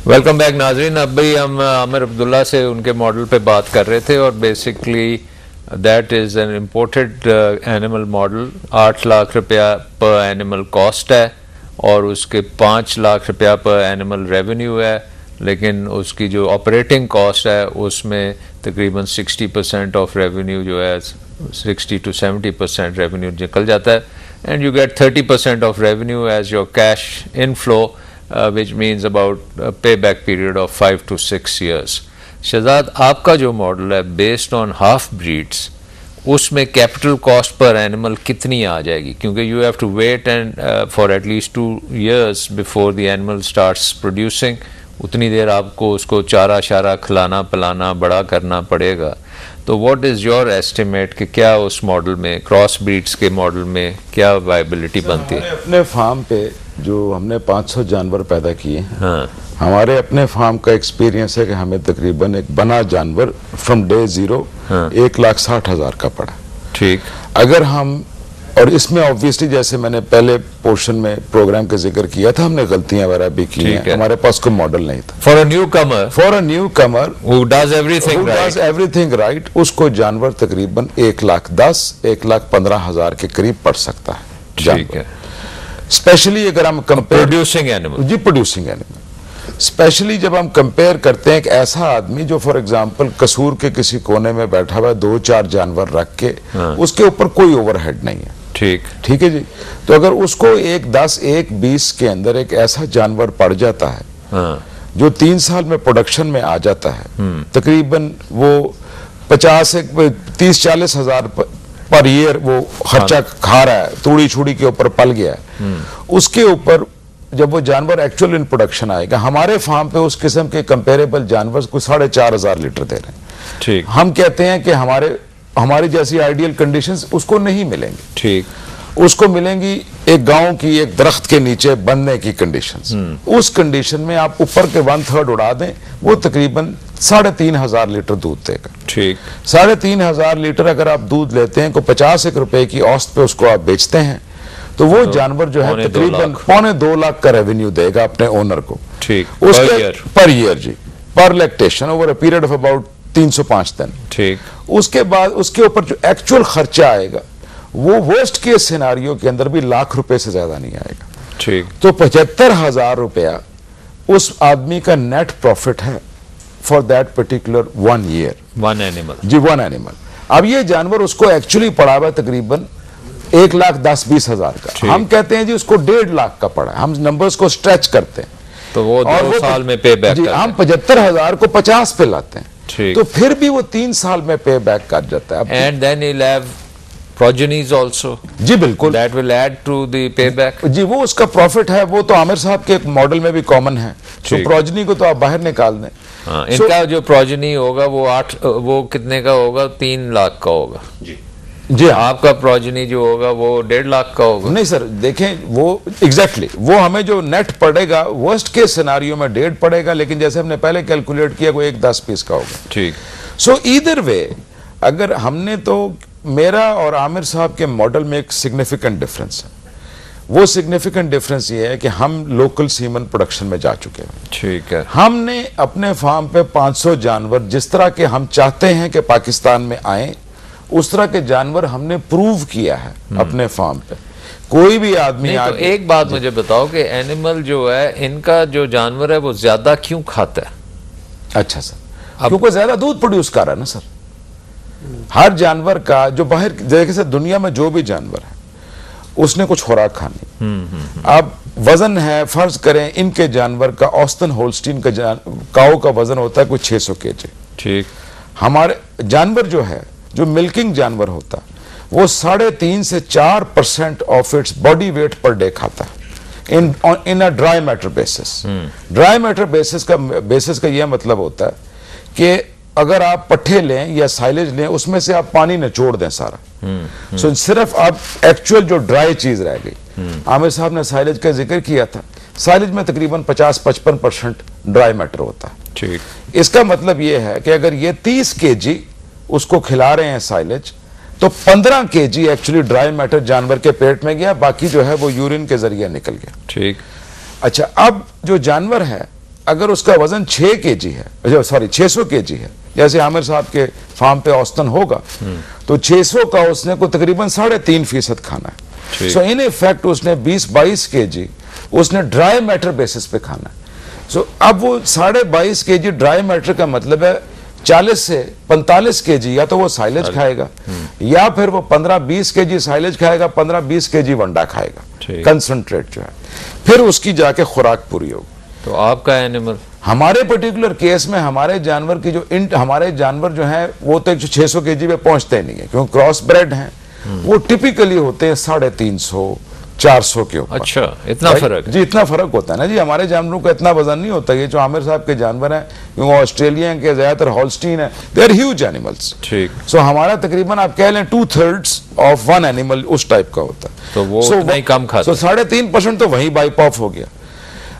Welcome back नाजरीन। अब भी हम आमिर अब्दुल्ला से उनके मॉडल पे बात कर रहे थे और basically that is an imported animal model. 8 lakh रुपया पर एनिमल कॉस्ट है और उसके 5 लाख रुपया पर एनिमल रेवेन्यू है, लेकिन उसकी जो ऑपरेटिंग कॉस्ट है उसमें तकरीबन 60% ऑफ रेवेन्यू जो है 60 to 70% रेवेन्यू निकल जाता है and you get 30% of revenue as your cash inflow, which means about a payback period of 5 to 6 years. Shahzad, आपका जो मॉडल है बेस्ड ऑन हाफ ब्रीड्स, उसमें कैपिटल कॉस्ट पर एनिमल कितनी आ जाएगी? क्योंकि you have to wait and for at least 2 years before the animal starts producing. उतनी देर आपको उसको चारा शारा खिलाना पिलाना बड़ा करना पड़ेगा। तो व्हाट इज़ योर एस्टिमेट कि क्या उस मॉडल में, क्रॉस ब्रीड्स के मॉडल में क्या वायबिलिटी बनती है? अपने फार्म पे जो हमने 500 जानवर पैदा किए हैं, हाँ, हमारे अपने फार्म का एक्सपीरियंस है कि हमें तकरीबन एक बना जानवर फ्रॉम डे 0 1,60,000 का पड़ा। ठीक। अगर हम, और इसमें ऑब्वियसली जैसे मैंने पहले पोर्शन में प्रोग्राम का जिक्र किया था, हमने गलतियां वगैरह भी की हैं। हमारे पास कोई मॉडल नहीं था। For a new Qamar who does everything right, उसको जानवर तकरीबन 1,10,000 1,15,000 के करीब पड़ सकता है। ठीक है। स्पेशली अगर हम प्रोड्यूसिंग एनिमल, स्पेशली जब हम कंपेयर करते हैं एक ऐसा आदमी जो फॉर एग्जांपल कसूर के किसी कोने में बैठा हुआ है 2-4 जानवर रख के, उसके ऊपर कोई ओवरहेड नहीं है। ठीक है जी। तो अगर उसको 1,10 1,20 के अंदर एक ऐसा जानवर पड़ जाता है जो 3 साल में प्रोडक्शन में आ जाता है, तकरीबन वो 30-40 हजार पर ईयर वो खर्चा खा रहा है, तूड़ी छुड़ी के ऊपर पल गया है, उसके ऊपर जब वो जानवर एक्चुअल इन प्रोडक्शन आएगा, हमारे फार्म पे उस किस्म के कंपेरेबल जानवर को 4,500 लीटर दे रहे हैं। ठीक। हम कहते हैं कि हमारी जैसी आइडियल कंडीशंस उसको नहीं मिलेंगी। ठीक। उसको मिलेंगी एक गांव की एक दरख्त के नीचे बनने की कंडीशंस। उस कंडीशन में आप ऊपर के 1/3 उड़ा दें, वो तकरीबन 3,500 लीटर दूध देगा। ठीक। 3,500 लीटर अगर आप दूध लेते हैं, को 50 रुपए की औसत पे उसको आप बेचते हैं, तो वो जानवर जो है तकरीबन 2.25 लाख का रेवेन्यू देगा अपने ओनर को। ठीक। पर ईयर जी, पर lactation over a period of about 305 दिन। ठीक। उसके बाद उसके ऊपर जो एक्चुअल खर्चा आएगा वो वर्स्ट केस सिनारियो के अंदर भी लाख रुपए से ज्यादा नहीं आएगा। ठीक। तो 75,000 रुपया उस आदमी का नेट प्रॉफिट है for that particular 1 year. One animal जी, 1 एनिमल। अब ये जानवर उसको एक्चुअली पड़ा हुआ तकरीबन 1,10,20,000 का। हम कहते हैं जी उसको 1.5 लाख का पड़ा है। हम नंबर्स को स्ट्रेच करते हैं तो वो 2 साल में पे बैक जी, हम 75,000 को 50 पे लाते हैं, तो फिर भी वो 3 साल में पे बैक कर जाता है। And then he'll have progenies also. जी बिल्कुल, that will add to the payback. जी, वो उसका प्रॉफिट है, वो तो आमिर साहब के मॉडल में भी कॉमन है। तो प्रोजनी को तो आप बाहर निकाल दें। इनका जो प्रोजनी होगा वो कितने का होगा? 3 लाख का होगा। जी, आपका प्रोजनी जो होगा वो 1.5 लाख का होगा। नहीं सर, देखें वो एग्जैक्टली वो हमें जो नेट पड़ेगा वर्स्ट केस सिनारियो में 1.5 पड़ेगा, लेकिन जैसे हमने पहले कैलकुलेट किया वो 1,10 पीस का होगा। ठीक। सो ईदर वे, अगर हमने, तो मेरा और आमिर साहब के मॉडल में एक सिग्निफिकेंट डिफरेंस है। वो सिग्निफिकेंट डिफरेंस ये है कि हम लोकल सीमन प्रोडक्शन में जा चुके हैं। ठीक है। हमने अपने फार्म पे 500 जानवर जिस तरह के हम चाहते हैं कि पाकिस्तान में आए, उस तरह के जानवर हमने प्रूव किया है अपने फार्म पे। कोई भी आदमी तो एक बात मुझे बताओ कि एनिमल जो है, इनका जो जानवर है वो ज्यादा क्यों खाता है? अच्छा सर, क्योंकि ज्यादा दूध प्रोड्यूस कर रहा है ना सर। हर जानवर का जो बाहर जैसे दुनिया में जो भी जानवर है उसने कुछ खुराक खानी। अब वजन है, फर्ज करें इनके जानवर का औसतन होल्स्टीन का काऊ का वजन होता है कोई 600 kg। ठीक। हमारे जानवर जो है, जो मिल्किंग जानवर होता है, वो 3.5 से 4% of its body weight per day खाता है in a dry matter basis. Dry matter basis का यह मतलब होता है कि अगर आप पट्ठे लें या साइलेज लें, उसमें से आप पानी निचोड़ दें सारा। सो सिर्फ आप एक्चुअल जो ड्राई चीज रह गई। आमिर साहब ने साइलेज का जिक्र किया था, साइलेज में तकरीबन 50-55% ड्राई मैटर होता है। ठीक। इसका मतलब यह है कि अगर ये 30 kg उसको खिला रहे हैं साइलेज, तो 15 kg एक्चुअली ड्राई मैटर जानवर के पेट में गया, बाकी जो है वो यूरिन के जरिए निकल गया। ठीक। अच्छा, अब जो जानवर है अगर उसका वजन 6 केजी है, सॉरी 600 केजी है, जैसे आमिर साहब के फार्म पे औसतन होगा, तो 600 का उसने को तकरीबन 3.5% खाना है। सो इन इफेक्ट उसने 20-22 केजी उसने ड्राई मैटर बेसिस पे खाना है। सो अब वो 22.5 केजी ड्राई मैटर का मतलब है 40 से 45 केजी या तो वो साइलेज खाएगा, या फिर वो 15-20 केजी साइलेज खाएगा, 15-20 केजी वंडा खाएगा, कंसंट्रेट जो है, फिर उसकी जाके खुराक पूरी होगी। तो आपका एनिमल, हमारे पर्टिकुलर केस में हमारे जानवर की हमारे जानवर जो हैं वो तो 600 केजी पे पहुंचते नहीं है, क्योंकि क्रॉस ब्रेड हैं, वो टिपिकली होते हैं 350-400 के ऊपर। अच्छा, इतना फर्क? जी, इतना फर्क होता है ना जी। हमारे जानवरों का इतना वजन नहीं होता। ये जो आमिर साहब के जानवर हैं, क्योंकि ऑस्ट्रेलिया के ज्यादातर हॉल्स्टीन है, दे आर ह्यूज एनिमल्स। ठीक। सो हमारा तकरीबन आप कह लें 2/3 ऑफ वन एनिमल उस टाइप का होता है, तो वो नहीं कम खाता। 3.5% तो वही वाइप ऑफ हो गया।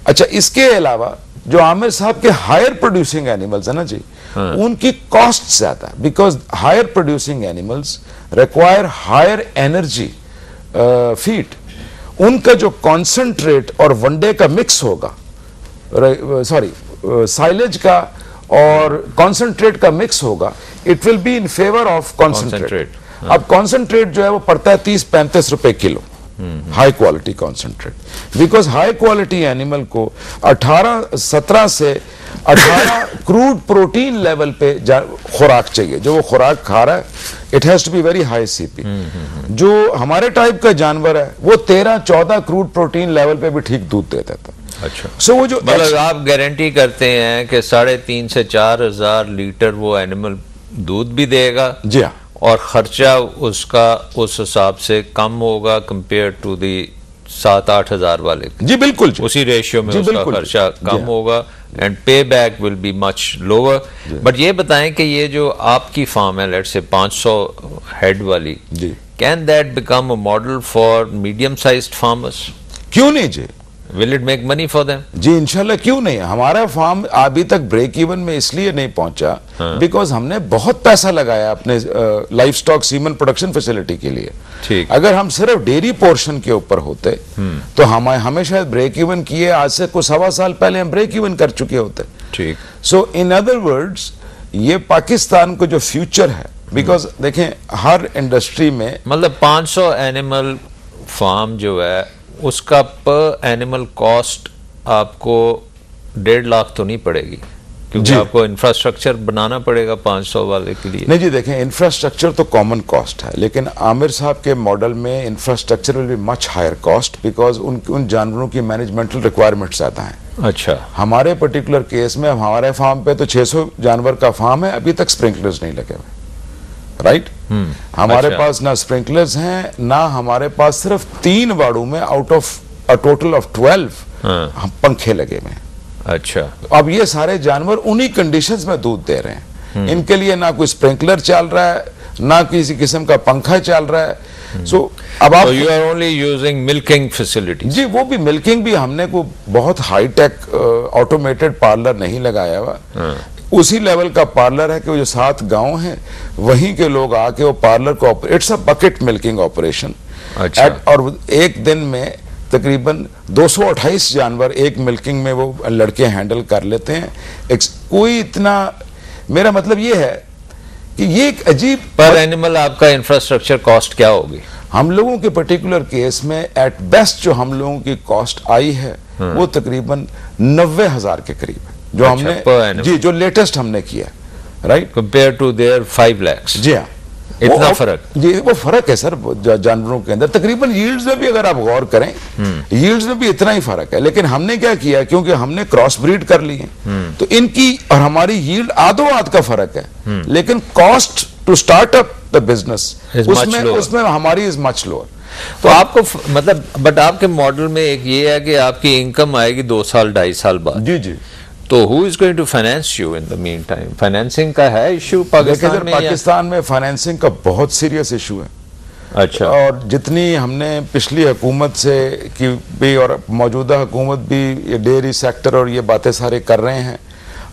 अच्छा, इसके अलावा जो आमिर साहब के हायर प्रोड्यूसिंग एनिमल्स है ना जी, उनकी कॉस्ट ज्यादा, because higher producing animals require higher energy feed. उनका जो कॉन्सेंट्रेट और वनडे का मिक्स होगा, सॉरी साइलेज का और कॉन्सेंट्रेट का मिक्स होगा, it will be in favour of concentrate. अब कॉन्सेंट्रेट जो है वो पड़ता है 30-35 रुपए kilo, high quality concentrate, because high quality animal को 17 से 18 क्रूड प्रोटीन लेवल पे खुराक चाहिए। जो वो खुराक खा रहा है, it has to be very high CP. जो हमारे टाइप का जानवर है वो 13-14 क्रूड प्रोटीन लेवल पे भी ठीक दूध दे देता है। अच्छा, सो वो जो मतलब आप गारंटी करते हैं कि 3,500 से 4,000 लीटर वो एनिमल दूध भी देगा? जी हाँ, और खर्चा उसका उस हिसाब से कम होगा कंपेयर टू दी 7-8 हजार वाले। जी बिल्कुल जी। उसी रेशियो में उसका खर्चा कम होगा एंड पे back will be much lower. But ये बताएं कि ये जो आपकी फार्म है, लेट्स से 500 हेड वाली, can that become a model for medium sized farmers? क्यों नहीं जी। Will it make money for them? जी इंशाल्लाह, क्यों नहीं। हमारा फार्म अभी तक ब्रेक इवन में इसलिए नहीं पहुंचा बिकॉज हमने बहुत पैसा लगाया अपने life stock semen production facility के लिए। ठीक। अगर हम सिर्फ डेयरी पोर्शन के ऊपर होते तो हमें शायद ब्रेक इवन किए आज से कुछ 1.25 साल पहले हम ब्रेक इवन कर चुके होते। ठीक। सो इन अदर वर्ड्स ये पाकिस्तान को जो फ्यूचर है, बिकॉज देखें हर इंडस्ट्री में, मतलब 500 एनिमल फार्म जो है उसका पर एनिमल कॉस्ट आपको 1.5 लाख तो नहीं पड़ेगी, क्योंकि आपको इंफ्रास्ट्रक्चर बनाना पड़ेगा 500 वाले के लिए। नहीं जी, देखें इंफ्रास्ट्रक्चर तो कॉमन कॉस्ट है, लेकिन आमिर साहब के मॉडल में infrastructure will be much higher cost because उन जानवरों की मैनेजमेंटल रिक्वायरमेंट ज्यादा है। अच्छा, हमारे पर्टिकुलर केस में हमारे फार्म पे तो 600 जानवर का फार्म है, अभी तक स्प्रिंकलर्स नहीं लगे हुए, राइट। हमारे पास ना स्प्रिंकलर्स हैं, ना हमारे पास सिर्फ 3 वाड़ों में out of a total of 12 हम पंखे लगे हुए हैं। अच्छा, अब ये सारे जानवर उन्हीं कंडीशंस में दूध दे रहे हैं। इनके लिए ना कोई स्प्रिंकलर चल रहा है, ना किसी किस्म का पंखा चल रहा है। सो अब आप you are only using milking facility? जी, वो भी मिल्किंग भी हमने को बहुत हाई टेक ऑटोमेटेड पार्लर नहीं लगाया हुआ। उसी लेवल का पार्लर है कि वो जो 7 गांव हैं वहीं के लोग आके वो पार्लर को, it's a bucket milking operation. अच्छा। और एक दिन में तकरीबन 228 जानवर एक मिल्किंग में वो लड़के हैंडल कर लेते हैं। कोई इतना, मेरा मतलब ये है कि ये एक अजीब पर एनिमल आपका इंफ्रास्ट्रक्चर कॉस्ट क्या होगी? हम लोगों के पर्टिकुलर केस में एट बेस्ट जो हम लोगों की कॉस्ट आई है वो तकरीबन 90,000 के करीब है, जो हमने जी जो लेटेस्ट हमने किया, right, compare to their 5 lakhs। जी हाँ, इतना फर्क? जी वो फर्क है सर जानवरों के अंदर। तकरीबन यील्ड्स में भी अगर आप गौर करें, यील्ड्स में भी इतना ही फर्क है। लेकिन हमने क्या किया, क्योंकि हमने क्रॉस ब्रीड कर ली है, तो इनकी और हमारी यील्ड आधो-आध का फर्क है, लेकिन cost to start up the business उसमें हमारी इज मच लोअर। तो आपको मतलब, बट आपके मॉडल में एक ये है कि आपकी इनकम आएगी 2 साल 2.5 साल बाद। जी जी। तो who is going to finance you in the meantime? Financing का है इशू पाकिस्तान में? पाकिस्तान में फाइनेंसिंग का बहुत सीरियस इशू है। अच्छा। और जितनी हमने पिछली हुकूमत से की भी और मौजूदा हुकूमत भी ये डेयरी सेक्टर और ये बातें सारे कर रहे हैं।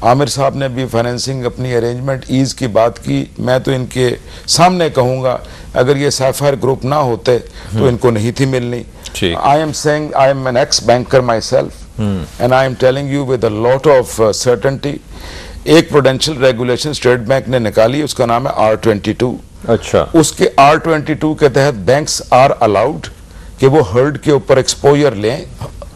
आमिर साहब ने भी फाइनेंसिंग अपनी अरेंजमेंट ईज की बात की। मैं तो इनके सामने कहूँगा, अगर ये सैफायर ग्रुप ना होते तो इनको नहीं थी मिलनी। I am saying, I am an ex banker myself. And I am telling you with a lot of certainty, एक प्रूडेंशियल रेगुलेशन स्टेट बैंक ने निकाली, उसका नाम है R22। अच्छा, उसके R22 के तहत बैंक्स आर अलाउड कि वो हर्ड के ऊपर एक्सपोजर लें,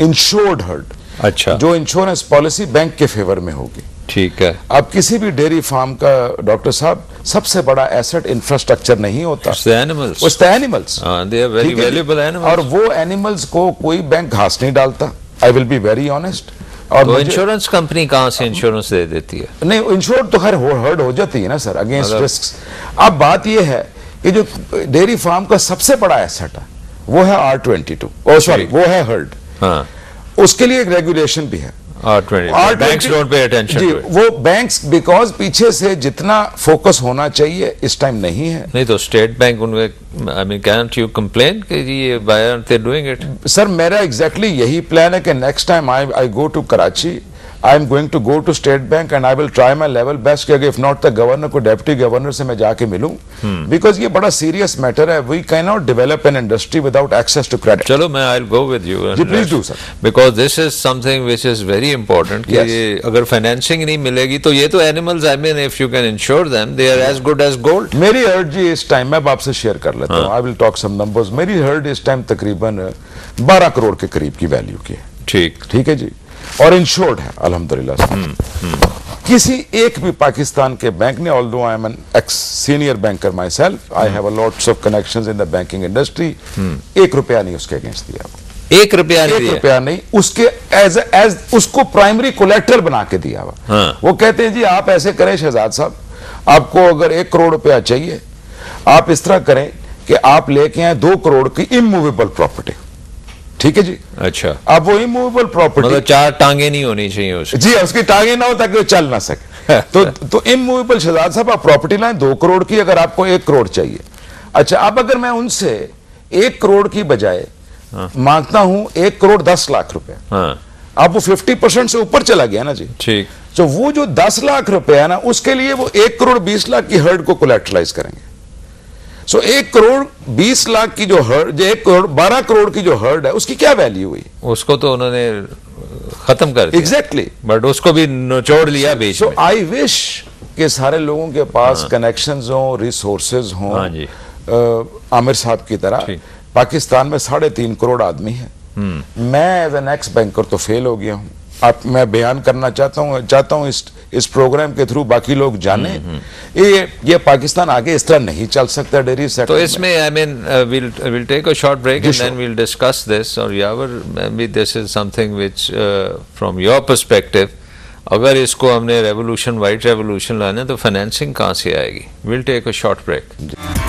इंश्योर्ड हर्ड। अच्छा, जो इंश्योरेंस पॉलिसी बैंक के फेवर में होगी। ठीक है। अब किसी भी डेयरी फार्म का डॉक्टर साहब सबसे बड़ा एसेट इंफ्रास्ट्रक्चर नहीं होता, एनिमल्स, उस animals, they are very valuable animals, और वो एनिमल्स को कोई बैंक घास नहीं डालता। I will be very honest. और तो इंश्योरेंस कंपनी कहाँ से इंश्योरेंस दे देती है? नहीं, इंश्योर्ड तो खैर हर्ड हो जाती है ना सर, अगेंस्ट रिस्क। अब बात ये है कि जो डेयरी फार्म का सबसे बड़ा एसेट है वो है R22, ओ सॉरी, वो है हर्ड। हाँ, उसके लिए एक रेगुलेशन भी है R20। Banks don't pay attention जी, वो बैंक्स बिकॉज पीछे से जितना फोकस होना चाहिए इस टाइम नहीं है। नहीं तो स्टेट बैंक उनके, I mean cannot you complain कि जी ये why aren't they doing it? Sir मेरा एग्जैक्टली यही प्लान है कि next time I go to Karachi, I am going to go to State Bank and I will try my level best कि if not the governor को deputy governor से मैं जाके मिलूं, बिकॉज ये बड़ा सीरियस मैटर है। We can not develop an industry without access to credit. चलो, मैं I will go with you, जी please do sir, because this is something which is very important कि ये अगर फाइनेंसिंग नहीं मिलेगी तो ये तो animals, I mean if you can insure them, they are as good as gold. मेरी हर्ड जी इस टाइम, मैं आपसे शेयर कर लेता हूँ, I will talk some numbers. मेरी हर्ड इस टाइम तकरीबन 12 करोड़ के करीब की वैल्यू की है। ठीक है जी, और इंश्योर्ड है अल्हम्दुलिल्लाह। किसी एक भी पाकिस्तान के बैंक ने, although I am an ex senior banker myself, I have lots of connections in the banking industry, 1 रुपया नहीं उसके अगेंस्ट दिया। 1 रुपया नहीं, 1 रुपया नहीं उसके एज उसको प्राइमरी कोलेट्रल बना के दिया हुआ। हाँ। वो कहते हैं जी आप ऐसे करें शहजाद साहब, आपको अगर 1 करोड़ रुपया चाहिए, आप इस तरह करें कि आप लेके आए 2 करोड़ की इमूवेबल प्रॉपर्टी। ठीक है जी। अच्छा, अब वो इमूवेबल प्रॉपर्टी, मतलब 4 टांगे नहीं होनी चाहिए उसकी। जी, उसकी टांगे ना हो ताकि वो चल ना सके। तो इमूवेबल शहजाद साहब आप प्रॉपर्टी लाएं 2 करोड़ की, अगर आपको 1 करोड़ चाहिए। अच्छा, अब अगर मैं उनसे 1 करोड़ की बजाय मांगता हूं 1 करोड़ 10 लाख रुपए, अब वो 50% से ऊपर चला गया ना जी। ठीक, तो वो जो 10 लाख रुपए है ना, उसके लिए वो 1 करोड़ 20 लाख की हर्ड को कोलैटरलाइज करेंगे। सो 1 करोड़ 20 लाख की जो हर्ड, 1 करोड़ 12 करोड़ की जो हर्ड है, उसकी क्या वैल्यू हुई? उसको तो उन्होंने खत्म कर दिया। एग्जैक्टली, बट उसको भी निचोड़ लिया बीच में। आई विश कि सारे लोगों के पास कनेक्शंस हो, रिसोर्सेज हो। हाँ जी, आमिर साहब की तरह पाकिस्तान में 3.5 करोड़ आदमी है। मैं एज एन एक्स बैंकर तो फेल हो गया हूं। अब मैं बयान करना चाहता हूं इस प्रोग्राम के थ्रू बाकी लोग जाने, ये पाकिस्तान आगे इस तरह नहीं चल सकता डेयरी सेक्टर। तो इसमें I mean we'll take a short break and then we'll discuss this, और यावर maybe this is something which from your perspective, अगर इसको हमने रेवोल्यूशन, वाइट रेवोल्यूशन लाना है तो फाइनेंसिंग कहाँ से आएगी? We'll take a short break.